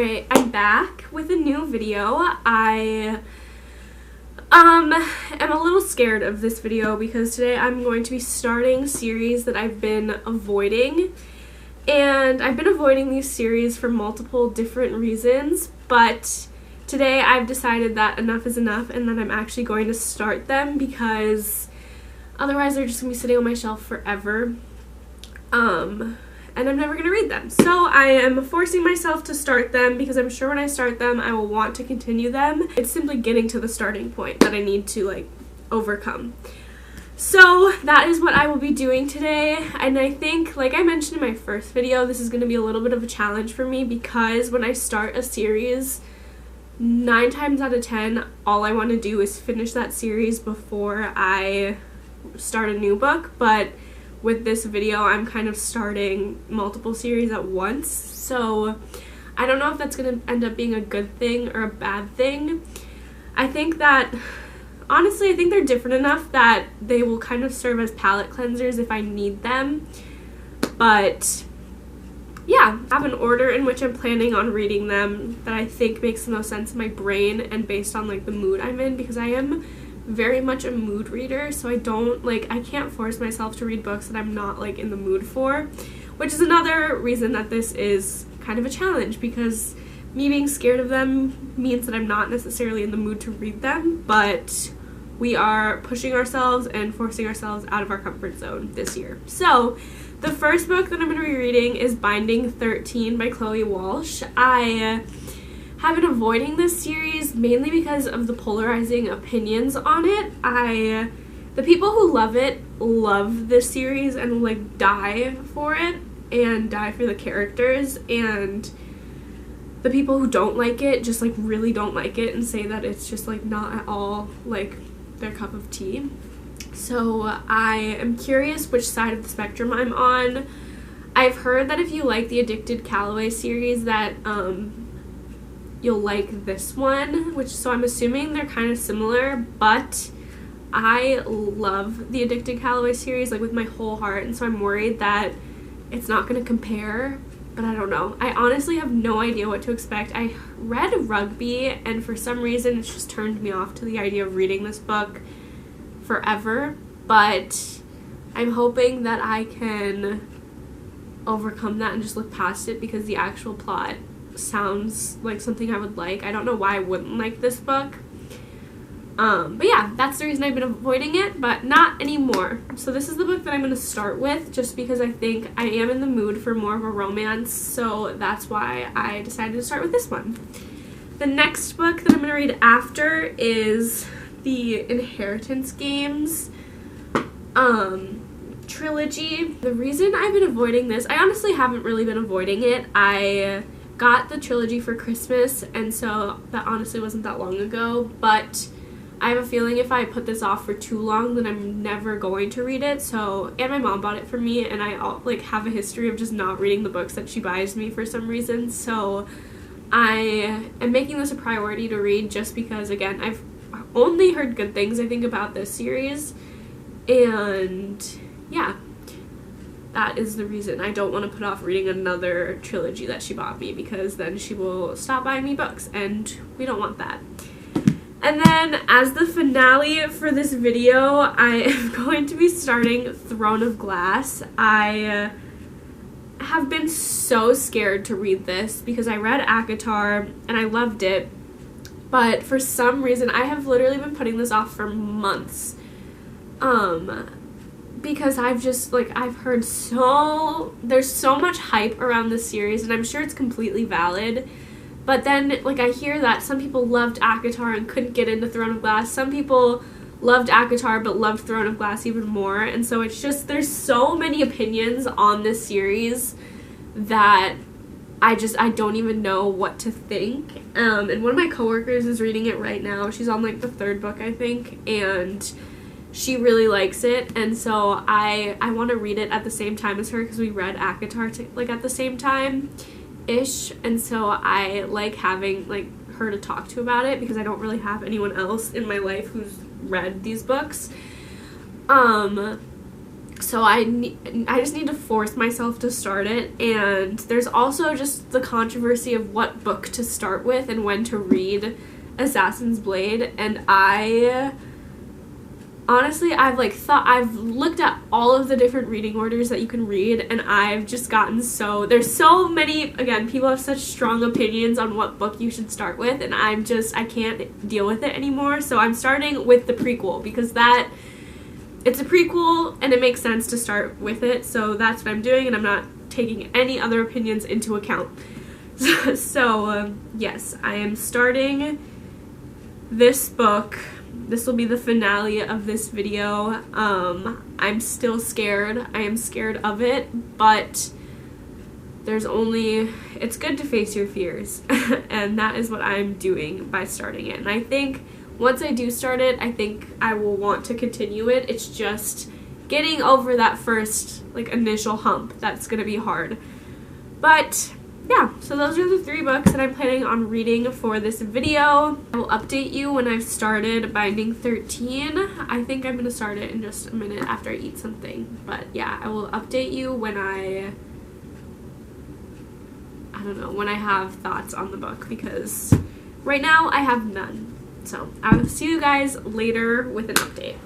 Alright, I'm back with a new video. I am a little scared of this video because today I'm going to be starting a series that I've been avoiding. And I've been avoiding these series for multiple different reasons, but today I've decided that enough is enough and that I'm actually going to start them because otherwise they're just going to be sitting on my shelf forever. And I'm never going to read them. So I am forcing myself to start them because I'm sure when I start them I will want to continue them. It's simply getting to the starting point that I need to overcome. So that is what I will be doing today, and I think, like I mentioned in my first video, this is going to be a little bit of a challenge for me because when I start a series, 9 times out of 10, all I want to do is finish that series before I start a new book, but with this video, I'm kind of starting multiple series at once, so I don't know if that's going to end up being a good thing or a bad thing. I think that, honestly, I think they're different enough that they will kind of serve as palate cleansers if I need them, but yeah, I have an order in which I'm planning on reading them that I think makes the most sense in my brain and based on the mood I'm in, because I am very much a mood reader, so I can't force myself to read books that I'm not in the mood for, which is another reason that this is kind of a challenge, because me being scared of them means that I'm not necessarily in the mood to read them, but we are pushing ourselves and forcing ourselves out of our comfort zone this year. So the first book that I'm going to be reading is Binding 13 by Chloe Walsh. I have been avoiding this series mainly because of the polarizing opinions on it. The people who love it love this series and die for it and die for the characters, and the people who don't like it just really don't like it and say that it's just not at all their cup of tea. So I am curious which side of the spectrum I'm on. I've heard that if you like the Addicted Calloway series that you'll like this one, so I'm assuming they're kind of similar, but I love the Addicted Calloway series with my whole heart, and so I'm worried that it's not going to compare, but I don't know. I honestly have no idea what to expect. I read Rugby, and for some reason it's just turned me off to the idea of reading this book forever, but I'm hoping that I can overcome that and just look past it because the actual plot sounds like something I would like. I don't know why I wouldn't like this book. But yeah, that's the reason I've been avoiding it, but not anymore. So this is the book that I'm going to start with just because I think I am in the mood for more of a romance, so that's why I decided to start with this one. The next book that I'm going to read after is the Inheritance Games trilogy. The reason I've been avoiding this, I honestly haven't really been avoiding it. I got the trilogy for Christmas, and so that honestly wasn't that long ago, but I have a feeling if I put this off for too long, then I'm never going to read it. So, and my mom bought it for me, and I have a history of just not reading the books that she buys me for some reason. So I am making this a priority to read just because, again, I've only heard good things, I think, about this series. And yeah, that is the reason I don't want to put off reading another trilogy that she bought me, because then she will stop buying me books, and we don't want that. And then, as the finale for this video, I am going to be starting Throne of Glass. I have been so scared to read this because I read ACOTAR and I loved it, but for some reason I have literally been putting this off for months. Because I've heard there's so much hype around this series, and I'm sure it's completely valid. But then, I hear that some people loved ACOTAR and couldn't get into Throne of Glass. Some people loved ACOTAR but loved Throne of Glass even more. And so it's just, there's so many opinions on this series that I don't even know what to think. And one of my coworkers is reading it right now. She's on, the 3rd book, I think, and she really likes it. And so I want to read it at the same time as her because we read ACOTAR, at the same time. And so I like having her to talk to about it because I don't really have anyone else in my life who's read these books. So I just need to force myself to start it. And there's also just the controversy of what book to start with and when to read Assassin's Blade. And honestly, I've looked at all of the different reading orders that you can read, and I've just gotten there's so many, again, people have such strong opinions on what book you should start with, and I can't deal with it anymore. So I'm starting with the prequel, because it's a prequel and it makes sense to start with it. So that's what I'm doing, and I'm not taking any other opinions into account. So yes, I am starting this book. This will be the finale of this video. I'm still scared. I am scared of it, but it's good to face your fears. And that is what I'm doing by starting it. And I think once I do start it, I think I will want to continue it. It's just getting over that first initial hump that's gonna be hard. But yeah, so those are the 3 books that I'm planning on reading for this video. I will update you when I've started Binding 13. I think I'm going to start it in just a minute after I eat something. But yeah, I will update you when I have thoughts on the book, because right now I have none. So I will see you guys later with an update.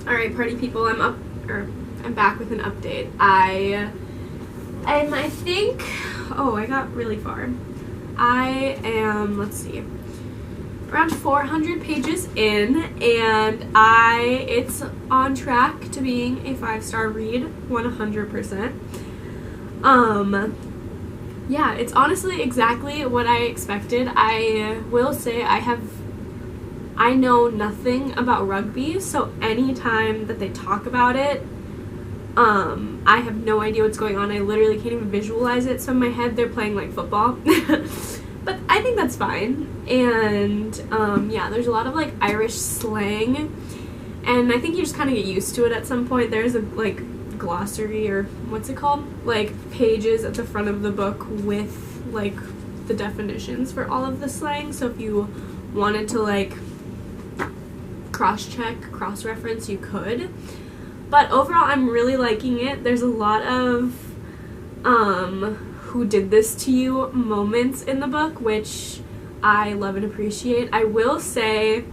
Alright, party people, I'm back with an update. I think, I got really far. I am, let's see, around 400 pages in, and it's on track to being a 5-star read, 100%. Yeah, it's honestly exactly what I expected. I will say I know nothing about rugby, so anytime that they talk about it, I have no idea what's going on. I literally can't even visualize it, so in my head they're playing like football. But I think that's fine. And yeah, there's a lot of Irish slang, and I think you just kind of get used to it at some point. There's a glossary, or what's it called, pages at the front of the book with the definitions for all of the slang, so if you wanted to cross-check, cross-reference, you could. But overall, I'm really liking it. There's a lot of who did this to you moments in the book, which I love and appreciate. I will say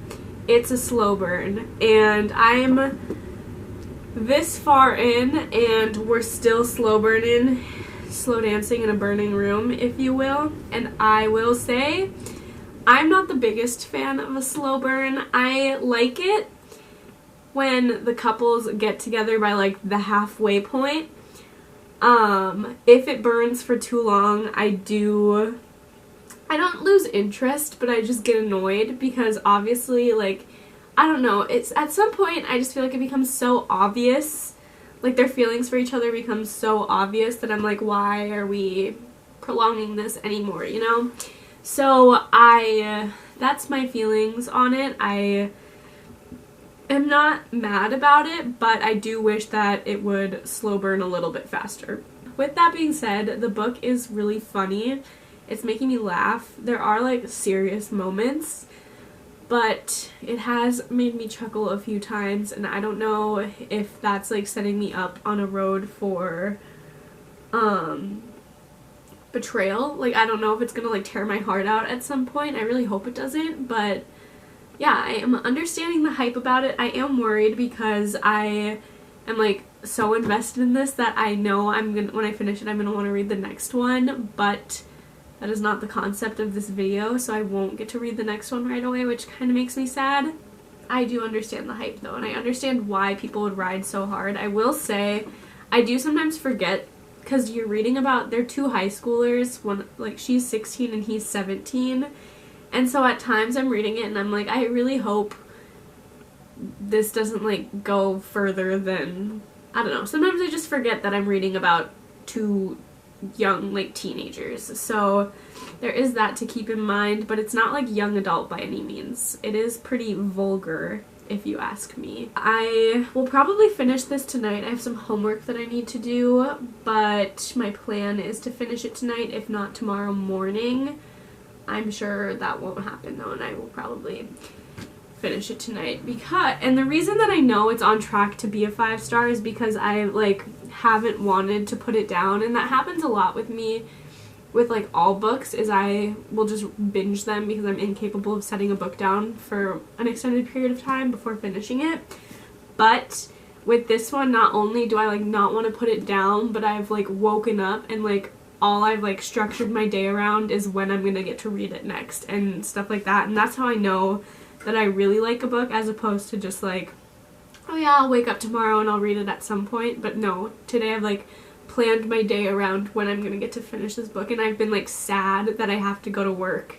it's a slow burn, and I'm this far in and we're still slow dancing in a burning room, if you will. And I will say I'm not the biggest fan of a slow burn. I like it when the couples get together by the halfway point. If it burns for too long, I don't lose interest, but I just get annoyed, because obviously I don't know, it's at some point I just feel like it becomes so obvious, their feelings for each other become so obvious that I'm why are we prolonging this anymore, you know? So that's my feelings on it. I am not mad about it, but I do wish that it would slow burn a little bit faster. With that being said, the book is really funny. It's making me laugh. There are serious moments, but it has made me chuckle a few times, and I don't know if that's setting me up on a road for betrayal. I don't know if it's gonna tear my heart out at some point. I really hope it doesn't, but yeah, I am understanding the hype about it. I am worried because I am so invested in this that I know when I finish it, I'm gonna want to read the next one, but that is not the concept of this video, so I won't get to read the next one right away, which kind of makes me sad. I do understand the hype though, and I understand why people would ride so hard. I will say, I do sometimes forget, because you're reading about, they're 2 high schoolers, one, she's 16 and he's 17, and so at times I'm reading it and I'm I really hope this doesn't go further than, I don't know, sometimes I just forget that I'm reading about 2 young teenagers, so there is that to keep in mind, but it's not young adult by any means. It is pretty vulgar, if you ask me. I will probably finish this tonight. I have some homework that I need to do, but my plan is to finish it tonight, if not tomorrow morning. I'm sure that won't happen though, and I will probably finish it tonight and the reason that I know it's on track to be a 5-star is because I like haven't wanted to put it down, and that happens a lot with me with like all books, is I will just binge them because I'm incapable of setting a book down for an extended period of time before finishing it. But with this one, not only do I like not want to put it down, but I've like woken up and like all I've like structured my day around is when I'm gonna get to read it next and stuff like that. And that's how I know that I really like a book, as opposed to just like, oh yeah, I'll wake up tomorrow and I'll read it at some point. But no, today I've like planned my day around when I'm gonna get to finish this book, and I've been like sad that I have to go to work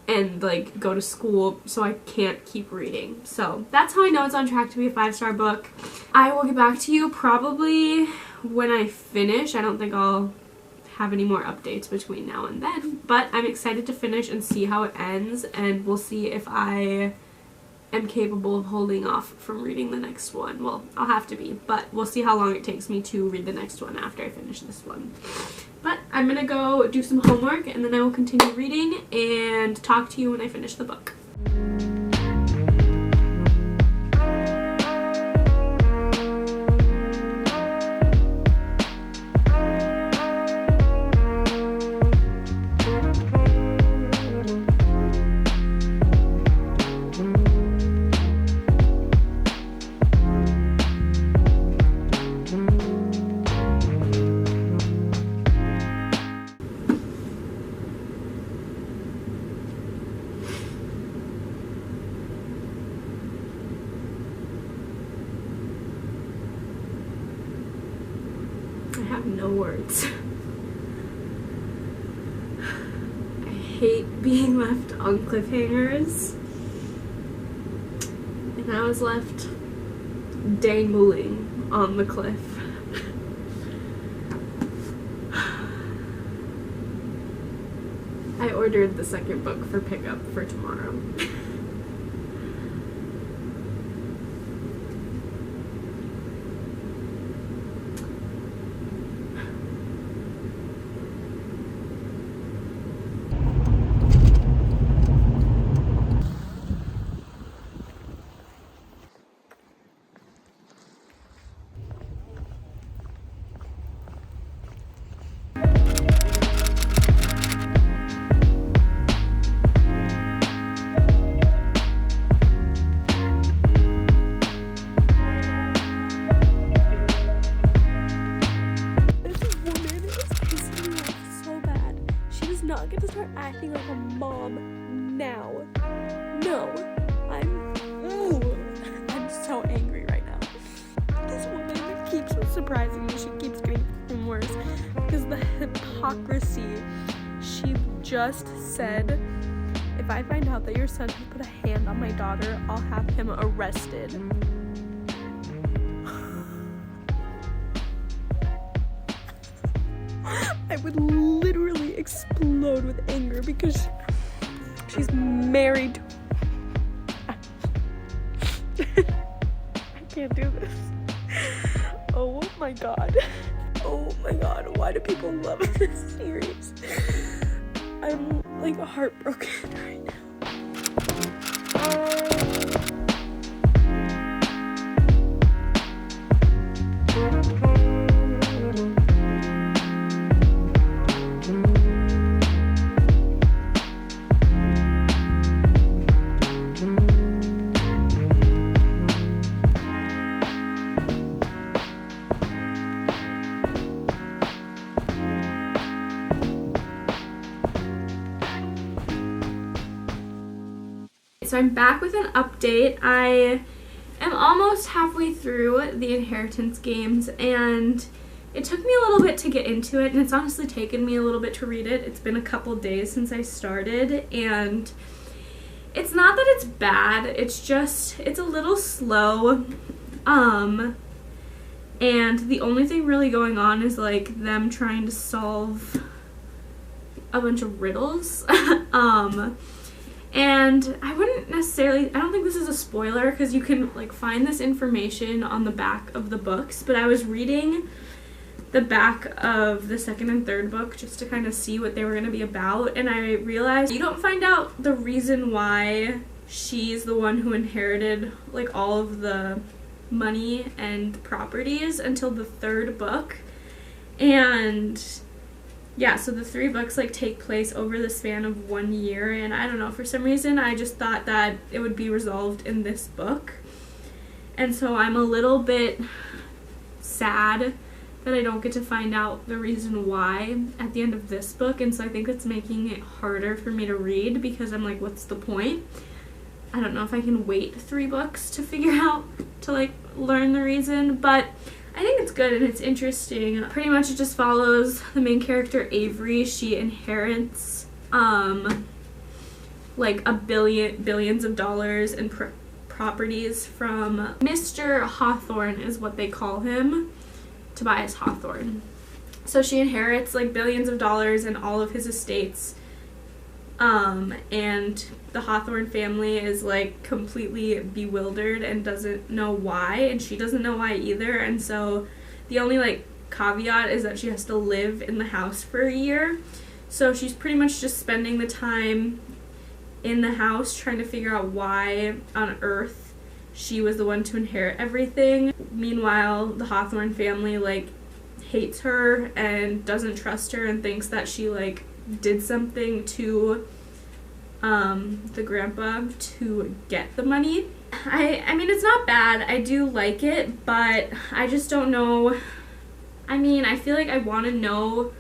and like go to school, so I can't keep reading. So that's how I know it's on track to be a 5-star book. I will get back to you probably when I finish. I don't think I'll have any more updates between now and then, but I'm excited to finish and see how it ends, and we'll see if I am capable of holding off from reading the next one. Well, I'll have to be, but we'll see how long it takes me to read the next one after I finish this one. But I'm gonna go do some homework, and then I will continue reading and talk to you when I finish the book. I have no words. I hate being left on cliffhangers, and I was left dangling on the cliff. I ordered the second book for pickup for tomorrow. Not get to start acting like a mom now. No, I'm so angry right now. This woman keeps surprising me. She keeps getting worse because the hypocrisy. She just said, if I find out that your son has put a hand on my daughter, I'll have him arrested. I would literally explode with anger because she's married. I can't do this. Oh my god. Oh my god. Why do people love this series? I'm like heartbroken right now. So I'm back with an update. I am almost halfway through the Inheritance games, and it took me a little bit to get into it, and it's honestly taken me a little bit to read it. It's been a couple days since I started, and it's not that it's bad, it's just, it's a little slow, and the only thing really going on is like them trying to solve a bunch of riddles, And I don't think this is a spoiler because you can like find this information on the back of the books, but I was reading the back of the second and third book just to kind of see what they were going to be about, and I realized you don't find out the reason why she's the one who inherited like all of the money and properties until the third book. And yeah, so the 3 books like take place over the span of 1 year, and I don't know, for some reason I just thought that it would be resolved in this book, and so I'm a little bit sad that I don't get to find out the reason why at the end of this book, and so I think it's making it harder for me to read because I'm like, what's the point? I don't know if I can wait 3 books to figure out, to like learn the reason, but I think it's good and it's interesting. Pretty much it just follows the main character Avery. She inherits like billions of dollars in properties from Mr. Hawthorne is what they call him. Tobias Hawthorne. So she inherits like billions of dollars in all of his estates, and the Hawthorne family is like completely bewildered and doesn't know why, and she doesn't know why either, and so the only like caveat is that she has to live in the house for a year. So she's pretty much just spending the time in the house trying to figure out why on earth she was the one to inherit everything. Meanwhile, the Hawthorne family like hates her and doesn't trust her and thinks that she like did something to the grandpa to get the money. I mean, it's not bad. I do like it, but I just don't know. I mean, I feel like I want to know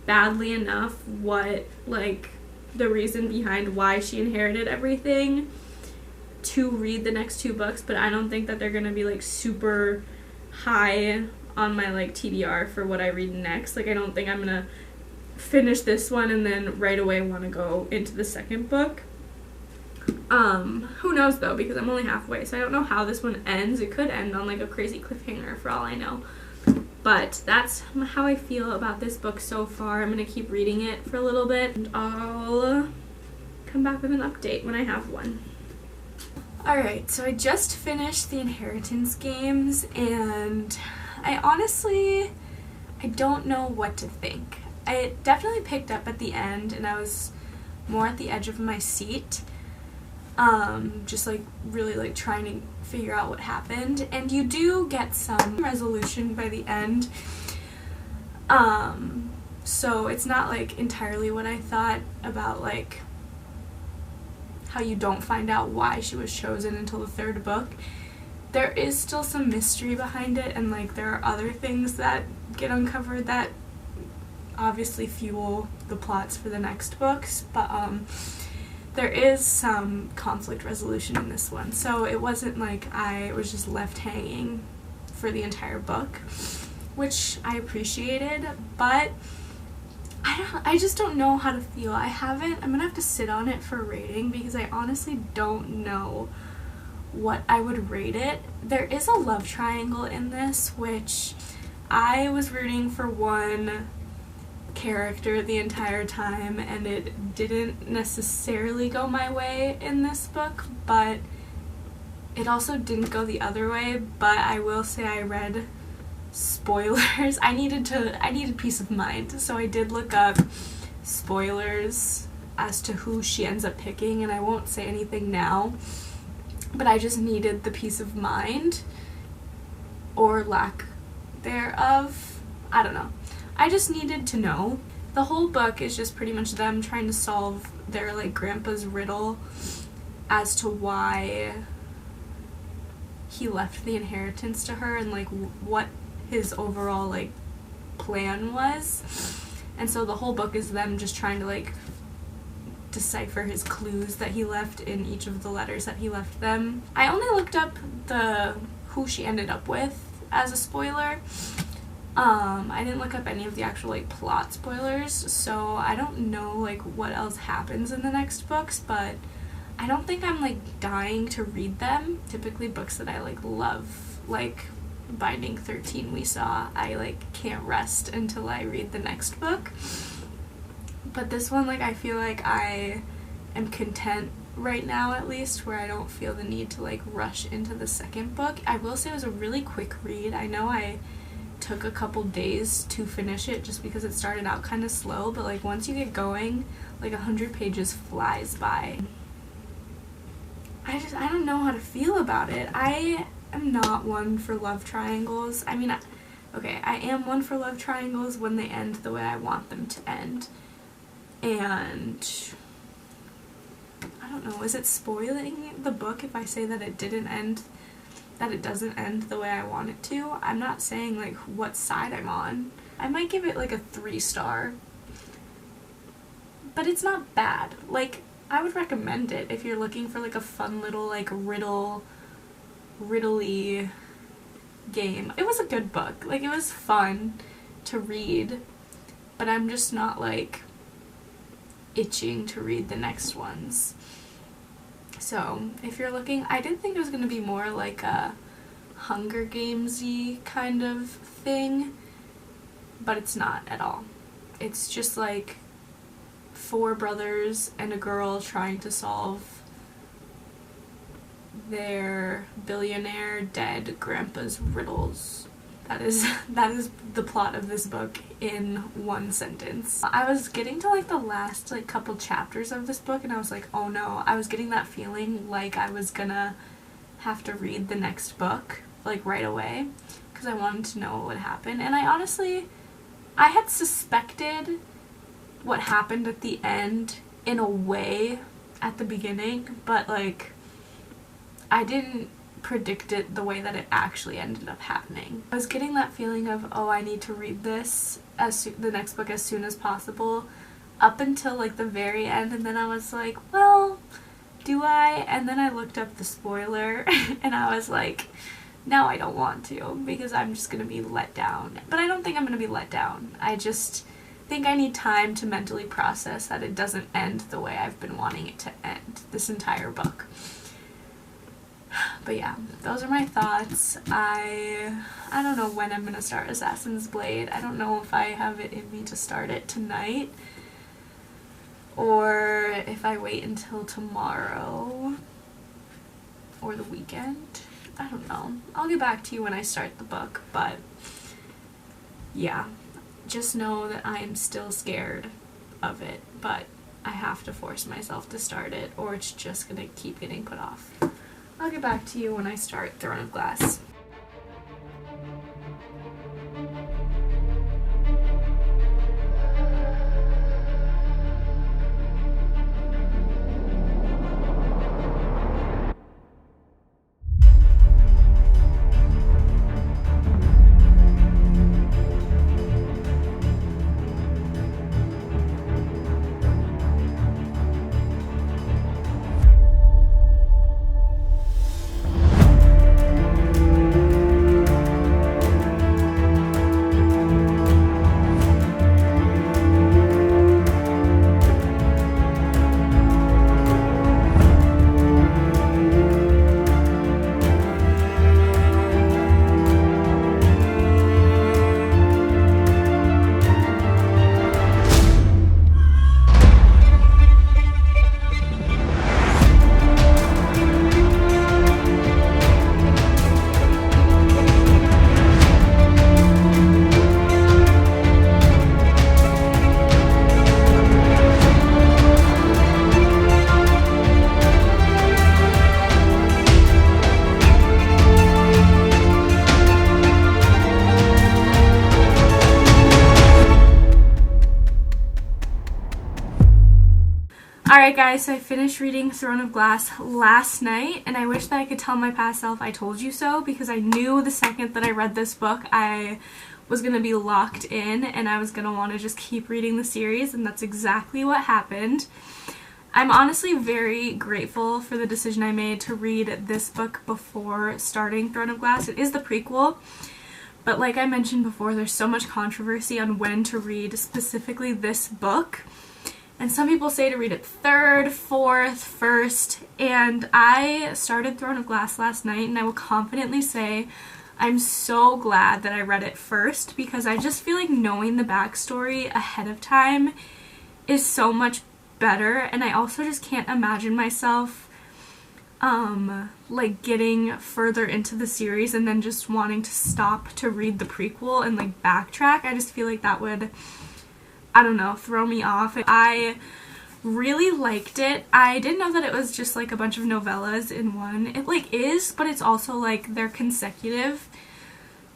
badly enough what like the reason behind why she inherited everything to read the next 2 books, but I don't think that they're gonna be like super high on my like TBR for what I read next. Like I don't think I'm gonna finish this one and then right away want to go into the second book. Who knows though, because I'm only halfway, so I don't know how this one ends. It could end on like a crazy cliffhanger for all I know. But that's how I feel about this book so far. I'm gonna keep reading it for a little bit and I'll come back with an update when I have one. Alright, so I just finished the Inheritance Games, and I don't know what to think. I definitely picked up at the end, and I was more at the edge of my seat, just like really like trying to figure out what happened, and you do get some resolution by the end, so it's not like entirely what I thought about like how you don't find out why she was chosen until the 3rd book. There is still some mystery behind it, and like there are other things that get uncovered that obviously fuel the plots for the next books, but there is some conflict resolution in this one, so it wasn't like I was just left hanging for the entire book, which I appreciated, but I just don't know how to feel. I'm gonna have to sit on it for rating because I honestly don't know what I would rate it. There is a love triangle in this, which I was rooting for one character the entire time, and it didn't necessarily go my way in this book, but it also didn't go the other way. But I will say I read spoilers. I needed peace of mind, so I did look up spoilers as to who she ends up picking, and I won't say anything now, but I just needed the peace of mind, or lack thereof. I don't know. I just needed to know. The whole book is just pretty much them trying to solve their like grandpa's riddle as to why he left the inheritance to her, and like what his overall like plan was. And so the whole book is them just trying to like decipher his clues that he left in each of the letters that he left them. I only looked up who she ended up with as a spoiler. I didn't look up any of the actual like plot spoilers, so I don't know like what else happens in the next books, but I don't think I'm like dying to read them. Typically books that I like love, like Binding 13 we saw, I like can't rest until I read the next book. But this one, like I feel like I am content right now, at least, where I don't feel the need to like rush into the second book. I will say it was a really quick read. I know I took a couple days to finish it just because it started out kind of slow, but like once you get going, like 100 pages flies by. I don't know how to feel about it. I am not one for love triangles. I mean, okay, I am one for love triangles when they end the way I want them to end. And I don't know, is it spoiling the book if I say that it doesn't end the way I want it to? I'm not saying like what side I'm on. I might give it like a 3-star. But it's not bad. Like, I would recommend it if you're looking for like a fun little like riddly game. It was a good book. Like, it was fun to read, but I'm just not like itching to read the next ones. So if you're looking, I did think it was going to be more like a Hunger Games-y kind of thing, but it's not at all. It's just like 4 brothers and a girl trying to solve their billionaire dead grandpa's riddles. That is the plot of this book in one sentence. I was getting to like the last like couple chapters of this book and I was like, oh no, I was getting that feeling like I was gonna have to read the next book like right away because I wanted to know what would happen. And I had suspected what happened at the end in a way at the beginning, but like I didn't predict it the way that it actually ended up happening. I was getting that feeling of, oh, I need to read this the next book as soon as possible, up until like the very end, and then I was like, well, do I? And then I looked up the spoiler and I was like, no, I don't want to, because I'm just gonna be let down. But I don't think I'm gonna be let down. I just think I need time to mentally process that it doesn't end the way I've been wanting it to end this entire book. But yeah, those are my thoughts. I don't know when I'm gonna start Assassin's Blade. I don't know if I have it in me to start it tonight or if I wait until tomorrow or the weekend. I don't know. I'll get back to you when I start the book, but yeah, just know that I'm still scared of it, but I have to force myself to start it or it's just gonna keep getting put off. I'll get back to you when I start Throne of Glass. Alright guys, so I finished reading Throne of Glass last night, and I wish that I could tell my past self I told you so, because I knew the second that I read this book I was going to be locked in and I was going to want to just keep reading the series, and that's exactly what happened. I'm honestly very grateful for the decision I made to read this book before starting Throne of Glass. It is the prequel, but like I mentioned before, there's so much controversy on when to read specifically this book. And some people say to read it third, fourth, first, and I started Throne of Glass last night, and I will confidently say I'm so glad that I read it first, because I just feel like knowing the backstory ahead of time is so much better, and I also just can't imagine myself like getting further into the series and then just wanting to stop to read the prequel and like backtrack. I just feel like that would, I don't know, throw me off. I really liked it. I didn't know that it was just like a bunch of novellas in one. It like is, but it's also like they're consecutive.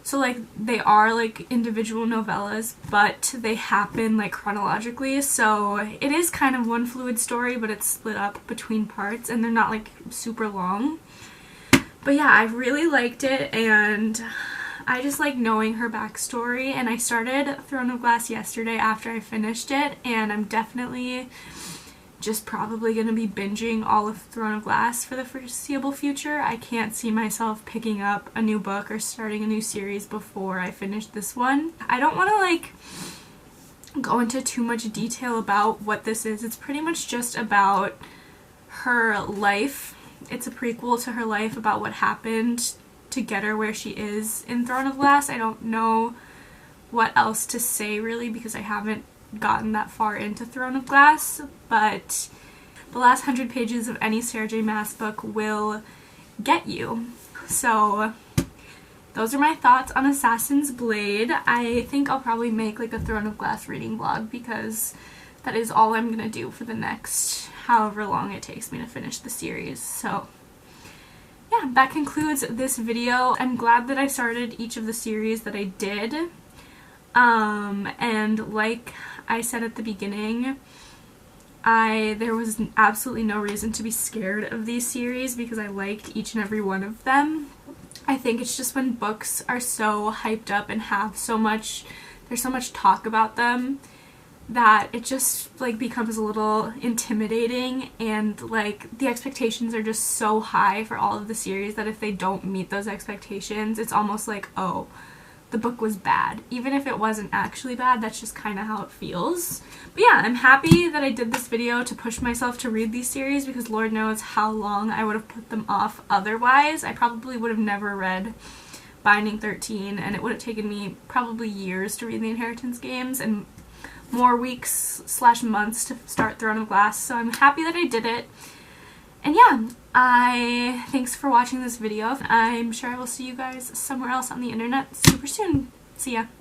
So like they are like individual novellas, but they happen like chronologically. So it is kind of one fluid story, but it's split up between parts and they're not like super long. But yeah, I really liked it, and I just like knowing her backstory. And I started Throne of Glass yesterday after I finished it, and I'm definitely just probably going to be binging all of Throne of Glass for the foreseeable future. I can't see myself picking up a new book or starting a new series before I finish this one. I don't want to like go into too much detail about what this is. It's pretty much just about her life. It's a prequel to her life about what happened to get her where she is in Throne of Glass. I don't know what else to say really because I haven't gotten that far into Throne of Glass, but the last 100 pages of any Sarah J Maas book will get you. So those are my thoughts on Assassin's Blade. I think I'll probably make like a Throne of Glass reading vlog because that is all I'm gonna do for the next however long it takes me to finish the series. So yeah, that concludes this video. I'm glad that I started each of the series that I did. And like I said at the beginning, there was absolutely no reason to be scared of these series because I liked each and every one of them. I think it's just when books are so hyped up and have so much, there's so much talk about them that it just like becomes a little intimidating, and like the expectations are just so high for all of the series that if they don't meet those expectations, it's almost like, oh, the book was bad. Even if it wasn't actually bad, that's just kind of how it feels. But yeah, I'm happy that I did this video to push myself to read these series because Lord knows how long I would have put them off otherwise. I probably would have never read Binding 13, and it would have taken me probably years to read the Inheritance games and more weeks / months to start Throne of Glass. So I'm happy that I did it. And yeah, thanks for watching this video. I'm sure I will see you guys somewhere else on the internet super soon. See ya.